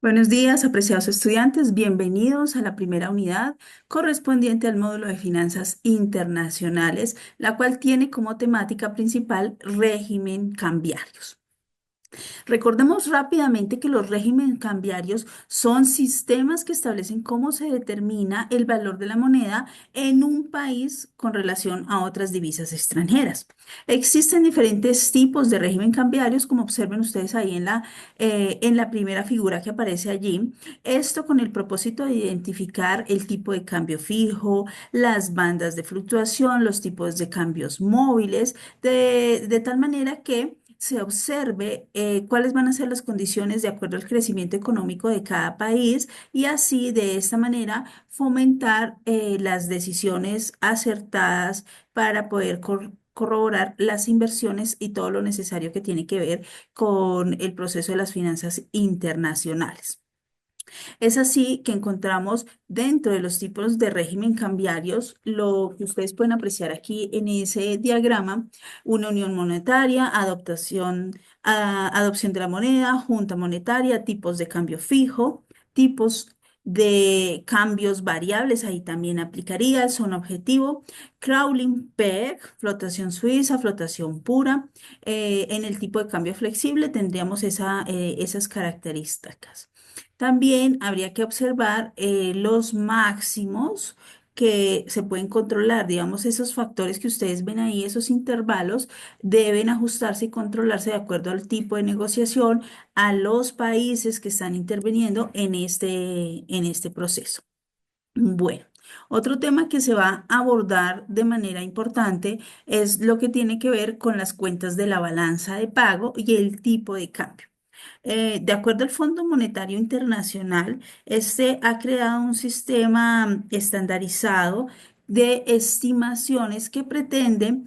Buenos días, apreciados estudiantes. Bienvenidos a la primera unidad correspondiente al módulo de finanzas internacionales, la cual tiene como temática principal régimen cambiarios. Recordemos rápidamente que los regímenes cambiarios son sistemas que establecen cómo se determina el valor de la moneda en un país con relación a otras divisas extranjeras. Existen diferentes tipos de régimen cambiarios, como observen ustedes ahí en la primera figura que aparece allí. Esto con el propósito de identificar el tipo de cambio fijo, las bandas de fluctuación, los tipos de cambios móviles, de tal manera que se observe cuáles van a ser las condiciones de acuerdo al crecimiento económico de cada país y así de esta manera fomentar las decisiones acertadas para poder corroborar las inversiones y todo lo necesario que tiene que ver con el proceso de las finanzas internacionales. Es así que encontramos dentro de los tipos de régimen cambiarios lo que ustedes pueden apreciar aquí en ese diagrama: una unión monetaria, adopción de la moneda, junta monetaria, tipos de cambio fijo, tipos de cambios variables, ahí también aplicaría, son objetivo, crawling peg, flotación suiza, flotación pura. En el tipo de cambio flexible tendríamos esas características. También habría que observar los máximos que se pueden controlar. Digamos, esos factores que ustedes ven ahí, esos intervalos, deben ajustarse y controlarse de acuerdo al tipo de negociación, a los países que están interviniendo en este proceso. Bueno, otro tema que se va a abordar de manera importante es lo que tiene que ver con las cuentas de la balanza de pago y el tipo de cambio. De acuerdo al Fondo Monetario Internacional, este ha creado un sistema estandarizado de estimaciones que pretende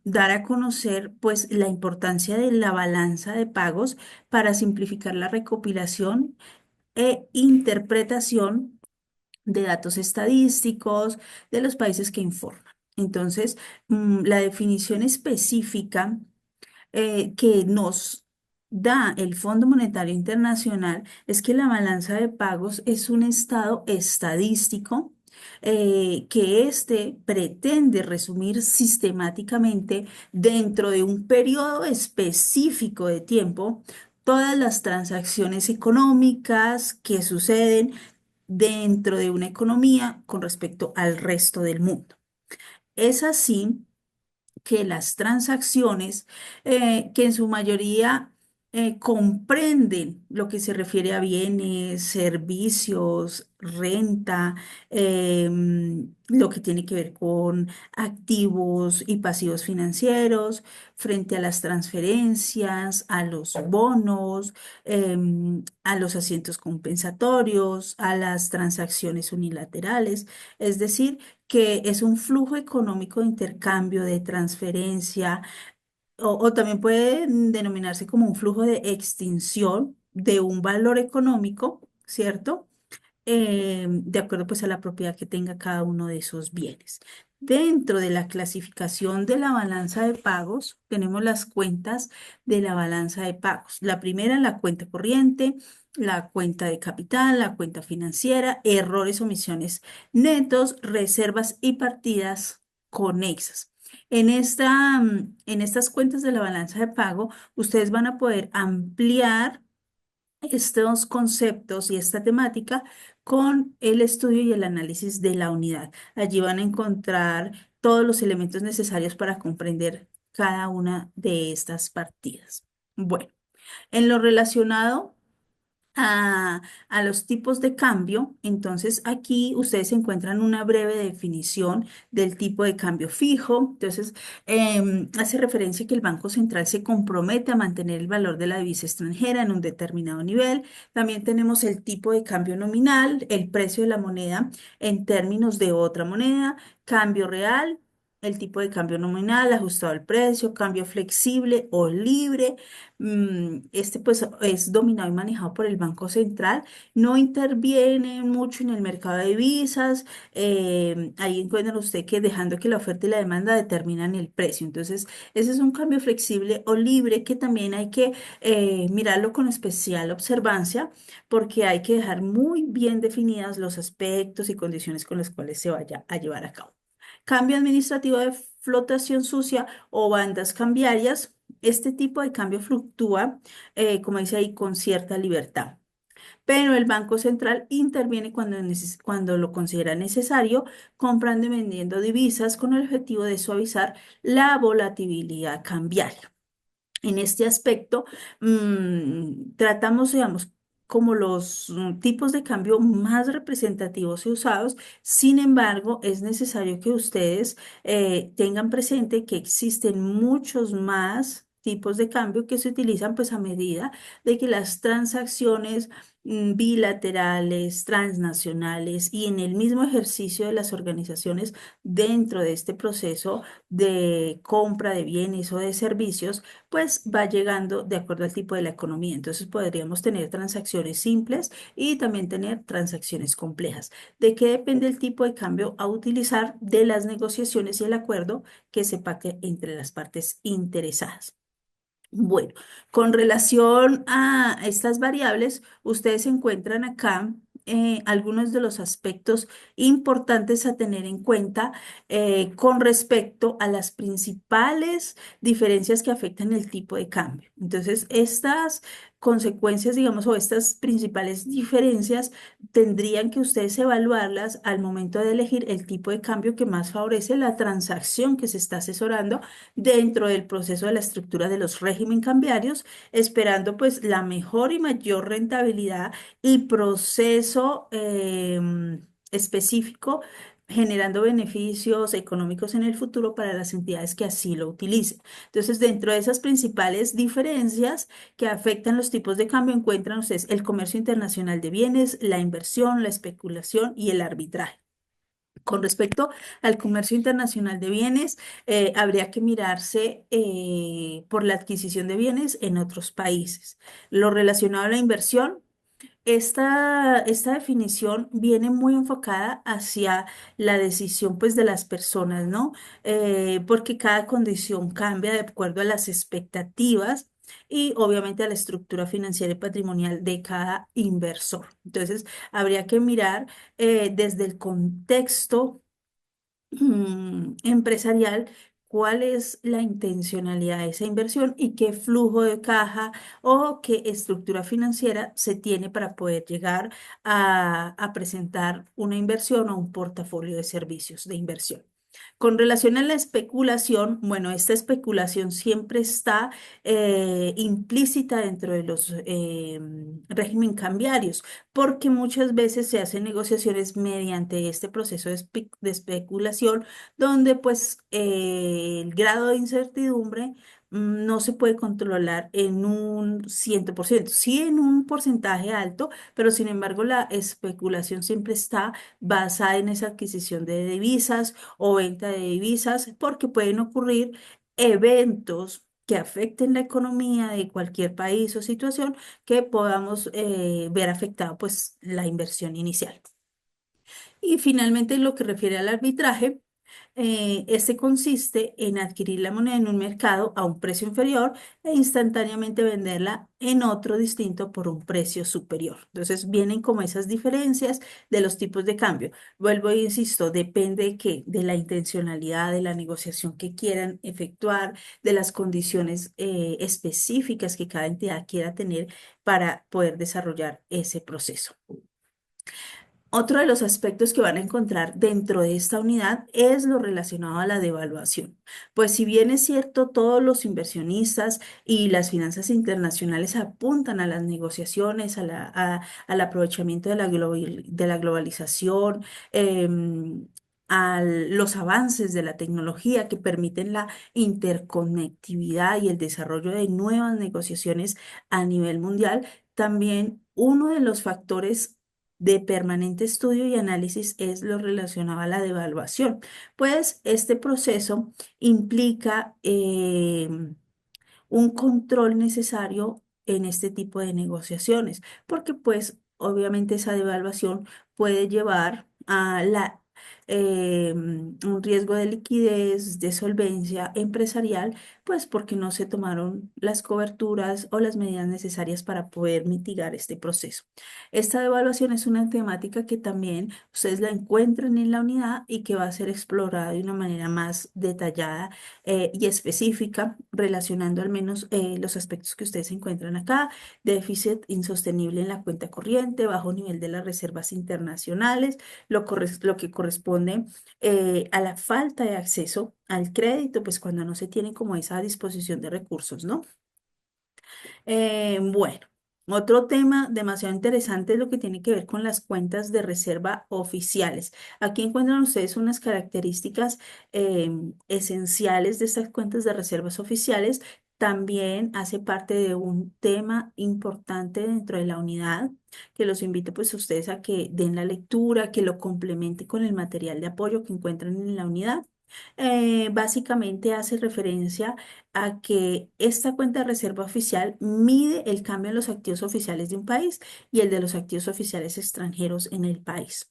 dar a conocer pues la importancia de la balanza de pagos para simplificar la recopilación e interpretación de datos estadísticos de los países que informan. Entonces, la definición específica que nos da el Fondo Monetario Internacional es que la balanza de pagos es un estado estadístico que éste pretende resumir sistemáticamente dentro de un periodo específico de tiempo todas las transacciones económicas que suceden dentro de una economía con respecto al resto del mundo. Es así que las transacciones, que en su mayoría comprenden lo que se refiere a bienes, servicios, renta, lo que tiene que ver con activos y pasivos financieros, frente a las transferencias, a los bonos, a los asientos compensatorios, a las transacciones unilaterales. Es decir, que es un flujo económico de intercambio, de transferencia, o también puede denominarse como un flujo de extinción de un valor económico, ¿cierto? De acuerdo pues a la propiedad que tenga cada uno de esos bienes. Dentro de la clasificación de la balanza de pagos, tenemos las cuentas de la balanza de pagos. La primera, la cuenta corriente, la cuenta de capital, la cuenta financiera, errores, omisiones netos, reservas y partidas conexas. En estas cuentas de la balanza de pago, ustedes van a poder ampliar estos conceptos y esta temática con el estudio y el análisis de la unidad. Allí van a encontrar todos los elementos necesarios para comprender cada una de estas partidas. Bueno, en lo relacionado a, a los tipos de cambio, entonces aquí ustedes encuentran una breve definición del tipo de cambio fijo. Entonces, hace referencia que el Banco Central se compromete a mantener el valor de la divisa extranjera en un determinado nivel. También tenemos el tipo de cambio nominal, el precio de la moneda en términos de otra moneda, cambio real. el tipo de cambio nominal, ajustado al precio, cambio flexible o libre. Este pues es dominado y manejado por el Banco Central. No interviene mucho en el mercado de divisas. Ahí encuentran usted que dejando que la oferta y la demanda determinan el precio. Entonces, ese es un cambio flexible o libre que también hay que mirarlo con especial observancia porque hay que dejar muy bien definidas los aspectos y condiciones con las cuales se vaya a llevar a cabo. Cambio administrativo de flotación sucia o bandas cambiarias. Este tipo de cambio fluctúa, como dice ahí, con cierta libertad. Pero el Banco Central interviene cuando lo considera necesario, comprando y vendiendo divisas con el objetivo de suavizar la volatilidad cambiaria. En este aspecto, tratamos, digamos, como los tipos de cambio más representativos y usados. Sin embargo, es necesario que ustedes tengan presente que existen muchos más tipos de cambio que se utilizan pues a medida de que las transacciones bilaterales, transnacionales y en el mismo ejercicio de las organizaciones dentro de este proceso de compra de bienes o de servicios pues va llegando de acuerdo al tipo de la economía. Entonces podríamos tener transacciones simples y también tener transacciones complejas. ¿De qué depende el tipo de cambio a utilizar? De las negociaciones y el acuerdo que se pacte entre las partes interesadas. Bueno, con relación a estas variables, ustedes encuentran acá algunos de los aspectos importantes a tener en cuenta con respecto a las principales diferencias que afectan el tipo de cambio. Entonces, estas consecuencias, digamos, o estas principales diferencias tendrían que ustedes evaluarlas al momento de elegir el tipo de cambio que más favorece la transacción que se está asesorando dentro del proceso de la estructura de los régimen cambiarios, esperando pues la mejor y mayor rentabilidad y proceso específico, generando beneficios económicos en el futuro para las entidades que así lo utilicen. Entonces, dentro de esas principales diferencias que afectan los tipos de cambio, encuentran ustedes el comercio internacional de bienes, la inversión, la especulación y el arbitraje. Con respecto al comercio internacional de bienes, habría que mirarse por la adquisición de bienes en otros países. Lo relacionado a la inversión, esta definición viene muy enfocada hacia la decisión pues de las personas, ¿no? Porque cada condición cambia de acuerdo a las expectativas y obviamente a la estructura financiera y patrimonial de cada inversor. Entonces, habría que mirar desde el contexto empresarial, cuál es la intencionalidad de esa inversión y qué flujo de caja o qué estructura financiera se tiene para poder llegar a presentar una inversión o un portafolio de servicios de inversión. Con relación a la especulación, bueno, esta especulación siempre está implícita dentro de los régimen cambiarios, porque muchas veces se hacen negociaciones mediante este proceso de especulación, donde pues el grado de incertidumbre no se puede controlar en un 100%, sí en un porcentaje alto, pero sin embargo la especulación siempre está basada en esa adquisición de divisas o venta de divisas, porque pueden ocurrir eventos que afecten la economía de cualquier país o situación que podamos ver afectado pues la inversión inicial. Y finalmente, en lo que refiere al arbitraje, este consiste en adquirir la moneda en un mercado a un precio inferior e instantáneamente venderla en otro distinto por un precio superior. Entonces vienen como esas diferencias de los tipos de cambio. Vuelvo e insisto, depende de qué, de la intencionalidad, de la negociación que quieran efectuar, de las condiciones específicas que cada entidad quiera tener para poder desarrollar ese proceso. Otro de los aspectos que van a encontrar dentro de esta unidad es lo relacionado a la devaluación. Pues si bien es cierto, todos los inversionistas y las finanzas internacionales apuntan a las negociaciones, al aprovechamiento de de la globalización, a los avances de la tecnología que permiten la interconectividad y el desarrollo de nuevas negociaciones a nivel mundial, también uno de los factores de permanente estudio y análisis es lo relacionado a la devaluación, pues este proceso implica un control necesario en este tipo de negociaciones, porque pues obviamente esa devaluación puede llevar a un riesgo de liquidez, de solvencia empresarial, pues porque no se tomaron las coberturas o las medidas necesarias para poder mitigar este proceso. Esta devaluación es una temática que también ustedes la encuentran en la unidad y que va a ser explorada de una manera más detallada y específica, relacionando al menos los aspectos que ustedes encuentran acá: déficit insostenible en la cuenta corriente, bajo nivel de las reservas internacionales, lo que corresponde a la falta de acceso al crédito, pues cuando no se tiene como esa disposición de recursos, ¿no? Bueno, otro tema demasiado interesante es lo que tiene que ver con las cuentas de reserva oficiales. Aquí encuentran ustedes unas características esenciales de estas cuentas de reservas oficiales. También hace parte de un tema importante dentro de la unidad, que los invito pues a ustedes a que den la lectura, que lo complemente con el material de apoyo que encuentran en la unidad. Básicamente hace referencia a que esta cuenta de reserva oficial mide el cambio en los activos oficiales de un país y el de los activos oficiales extranjeros en el país.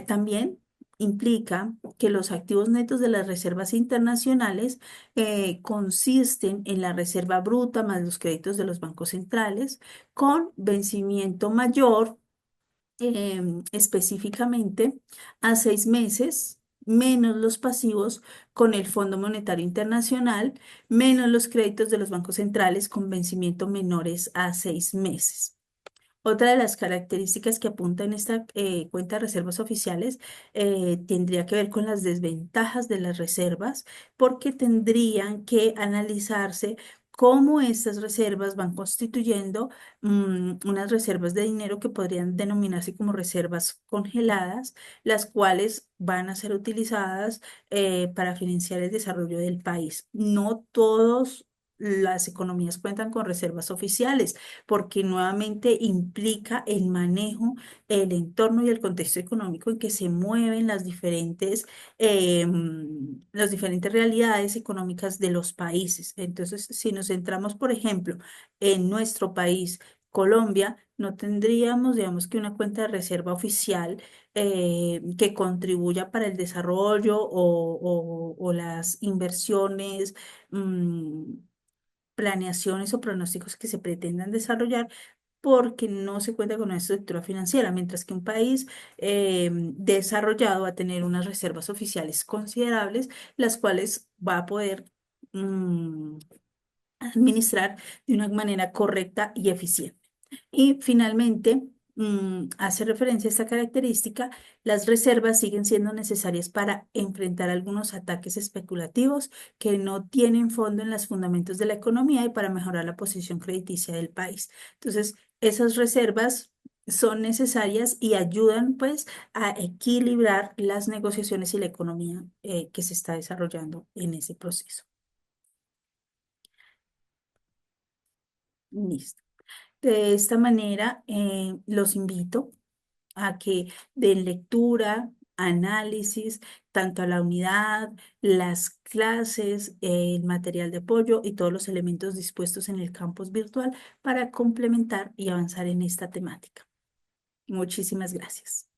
También implica que los activos netos de las reservas internacionales consisten en la reserva bruta más los créditos de los bancos centrales con vencimiento mayor, específicamente a 6 meses, menos los pasivos con el Fondo Monetario Internacional, menos los créditos de los bancos centrales con vencimiento menores a 6 meses. Otra de las características que apunta en esta cuenta de reservas oficiales tendría que ver con las desventajas de las reservas, porque tendrían que analizarse cómo estas reservas van constituyendo unas reservas de dinero que podrían denominarse como reservas congeladas, las cuales van a ser utilizadas para financiar el desarrollo del país. No todas las economías cuentan con reservas oficiales porque nuevamente implica el manejo, el entorno y el contexto económico en que se mueven las diferentes realidades económicas de los países. Entonces, si nos centramos, por ejemplo, en nuestro país, Colombia, no tendríamos, digamos, que una cuenta de reserva oficial que contribuya para el desarrollo o las inversiones, mm, planeaciones o pronósticos que se pretendan desarrollar, porque no se cuenta con una estructura financiera, mientras que un país desarrollado va a tener unas reservas oficiales considerables, las cuales va a poder mm, administrar de una manera correcta y eficiente. Y finalmente, hace referencia a esta característica: las reservas siguen siendo necesarias para enfrentar algunos ataques especulativos que no tienen fondo en los fundamentos de la economía y para mejorar la posición crediticia del país. Entonces, esas reservas son necesarias y ayudan pues a equilibrar las negociaciones y la economía que se está desarrollando en ese proceso. Listo. De esta manera, los invito a que den lectura, análisis, tanto a la unidad, las clases, el material de apoyo y todos los elementos dispuestos en el campus virtual para complementar y avanzar en esta temática. Muchísimas gracias.